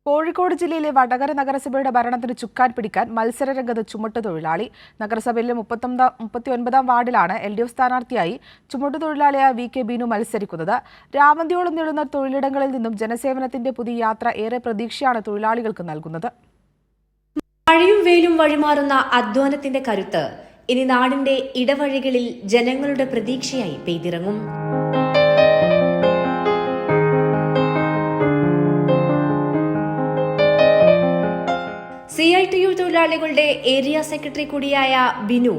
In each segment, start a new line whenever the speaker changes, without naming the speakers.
കോഴിക്കോട് ജില്ലയിലെ വടകര നഗരസഭയുടെ ഭരണത്തിന് ചുക്കാൻ പിടിക്കാൻ മത്സരരംഗത്ത് ചുമട്ടുതൊഴിലാളി. നഗരസഭയിലെ 39ാം വാർഡിലാണ് LDF സ്ഥാനാർത്ഥിയായി ചുമട്ടുതൊഴിലാളിയായ VK ബിനു മത്സരിക്കുന്നത്. രാമന്തിയോളം നീളുന്ന തൊഴിലിടങ്ങളിൽ നിന്നും ജനസേവനത്തിന്റെ പുതിയ യാത്ര ഏറെ പ്രതീക്ഷയാണ് തൊഴിലാളികൾക്ക് നൽകുന്നത്.
മഴയും വെയിലും വഴിമാറുന്ന അധ്വാനത്തിന്റെ കരുത്ത് ഇനി നാടിന്റെ ഇടവഴികളിൽ ജനങ്ങളുടെ പ്രതീക്ഷയായി പെയ്തിറങ്ങും. CITU തൊഴിലാളികളുടെ ഏരിയ സെക്രട്ടറി കൂടിയായ ബിനു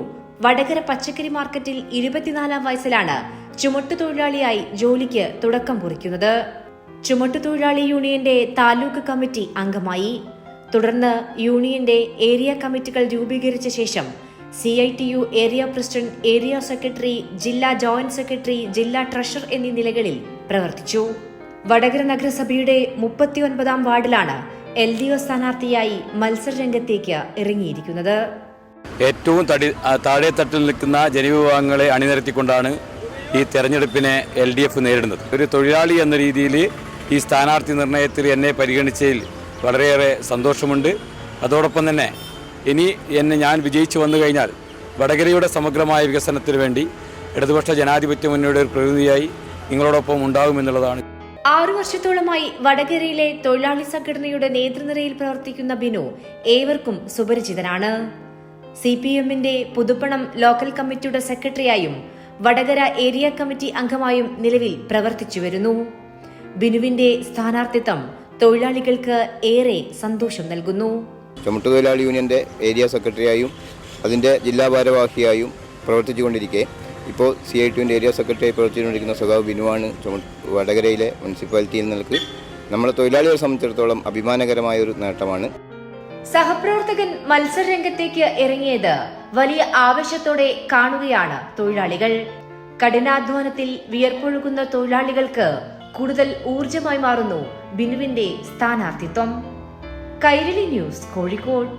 വടകര പച്ചക്കറി മാർക്കറ്റിൽ 24ാം വയസ്സിലാണ് ചുമട്ടുതൊഴിലാളിയായി ജോലിക്ക് തുടക്കം കുറിക്കുന്നത്. ചുമട്ടുതൊഴിലാളി യൂണിയന്റെ താലൂക്ക് കമ്മിറ്റി അംഗമായി. തുടർന്ന് യൂണിയന്റെ ഏരിയ കമ്മിറ്റികൾ രൂപീകരിച്ച ശേഷം CITU area president, area secretary, ജില്ലാ ജോയിന്റ് സെക്രട്ടറി, ജില്ലാ ട്രഷറർ എന്നീ നിലകളിൽ പ്രവർത്തിച്ചു. വടകര നഗരസഭയുടെ 39ാം വാർഡിലാണ് LDF സ്ഥാനാർത്ഥിയായി മത്സരരംഗത്തേക്ക് ഇറങ്ങിയിരിക്കുന്നത്.
ഏറ്റവും താഴെത്തട്ടിൽ നിൽക്കുന്ന ജനവിഭാഗങ്ങളെ അണിനിരത്തിക്കൊണ്ടാണ് ഈ തെരഞ്ഞെടുപ്പിനെ LDF നേരിടുന്നത്. ഒരു തൊഴിലാളി എന്ന രീതിയിൽ ഈ സ്ഥാനാർത്ഥി നിർണയത്തിൽ എന്നെ പരിഗണിച്ചതിൽ വളരെയേറെ സന്തോഷമുണ്ട്. അതോടൊപ്പം തന്നെ ഇനി ഞാൻ വിജയിച്ചു വന്നു കഴിഞ്ഞാൽ വടകരയുടെ സമഗ്രമായ വികസനത്തിന് വേണ്ടി ഇടതുപക്ഷ ജനാധിപത്യ മുന്നണിയുടെ ഒരു പ്രതിനിധിയായി നിങ്ങളോടൊപ്പം ഉണ്ടാകുമെന്നുള്ളതാണ്.
6 വർഷത്തോളമായി വടകരയിലെ തൊഴിലാളി സംഘടനയുടെ നേതൃനിരയിൽ പ്രവർത്തിക്കുന്ന ബിനു ഏവർക്കും സുപരിചിതനാണ്. CPMന്റെ പുതുപ്പണം ലോക്കൽ കമ്മിറ്റിയുടെ സെക്രട്ടറിയായും വടകര ഏരിയ കമ്മിറ്റി അംഗമായും നിലവിൽ പ്രവർത്തിച്ചുവരുന്നു. ബിനുവിന്റെ സ്ഥാനാർത്ഥിത്വം തൊഴിലാളികൾക്ക് ഏറെ സന്തോഷം നൽകുന്നു.
ചുമട്ടുതൊഴിലാളി യൂണിയന്റെ ഏരിയ സെക്രട്ടറിയായും അതിന്റെ ജില്ലാ ഭാരവാഹിയായും പ്രവർത്തിച്ചുകൊണ്ടിരിക്കെ ഇപ്പോൾ CITUവിൻ്റെ ഏരിയ സെക്രട്ടറിയായി പ്രവർത്തിച്ചുകൊണ്ടിരിക്കുന്ന സഖാവ് ബിനുവാണ് വടകരയിലെ മുനിസിപ്പാലിറ്റിയിൽ നിൽക്ക് നമ്മളെ തൊഴിലാളികളെ സംബന്ധിച്ചിടത്തോളം അഭിമാനകരമായ ഒരു നേട്ടമാണ്.
സഹപ്രവർത്തകൻ മത്സരരംഗത്തേക്ക് ഇറങ്ങിയത് വലിയ ആവേശത്തോടെ കാണുകയാണ് തൊഴിലാളികൾ. കഠിനാധ്വാനത്തിൽ വിയർപ്പൊഴുകുന്ന തൊഴിലാളികൾക്ക് കൂടുതൽ ഊർജമായി മാറുന്നു ബിനുവിന്റെ സ്ഥാനാർത്ഥിത്വം. കൈരളി ന്യൂസ്, കോഴിക്കോട്.